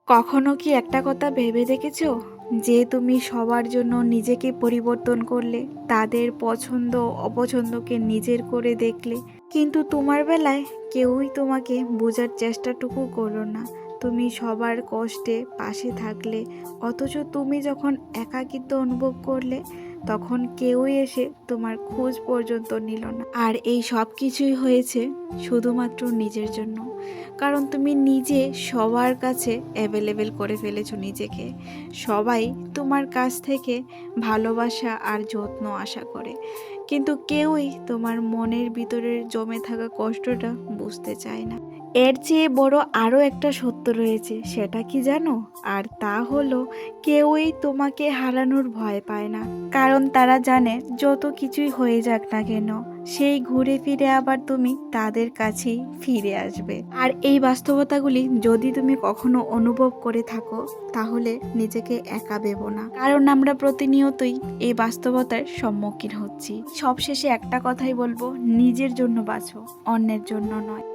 কখনো কি একটা কথা ভেবে দেখেছো যে তুমি সবার জন্য নিজেকে পরিবর্তন করলে, তাদের পছন্দ অপছন্দকে নিজের করে দেখলে, কিন্তু তোমার বেলায় কেউই তোমাকে বোঝার চেষ্টাটুকু করলো না। তুমি সবার কষ্টে পাশে থাকলে, অথচ তুমি যখন একাকিত্ব অনুভব করলে তখন কেউই এসে তোমার খোঁজ পর্যন্ত নিল না। আর এই সব কিছুই হয়েছে শুধুমাত্র নিজের জন্য, কারণ তুমি নিজে সবার কাছে অ্যাভেলেবেল করে ফেলেছো নিজেকে। সবাই তোমার কাছ থেকে ভালোবাসা আর যত্ন আশা করে, কিন্তু কেউই তোমার মনের ভিতরের জমে থাকা কষ্টটা বুঝতে চায় না। এর চেয়ে বড় আরও একটা সত্য রয়েছে, সেটা কি জানো? আর তা হলো, কেউই তোমাকে হারানোর ভয় পায় না, কারণ তারা জানে যত কিছুই হয়ে যাক না কেন, সেই ঘুরে ফিরে আবার তুমি তাদের কাছেই ফিরে আসবে। আর এই বাস্তবতাগুলি যদি তুমি কখনো অনুভব করে থাকো, তাহলে নিজেকে একা ভেবো না, কারণ আমরা প্রতিনিয়তই এই বাস্তবতার সম্মুখীন হচ্ছি। সবশেষে একটা কথাই বলবো, নিজের জন্য বাঁচো, অন্যের জন্য নয়।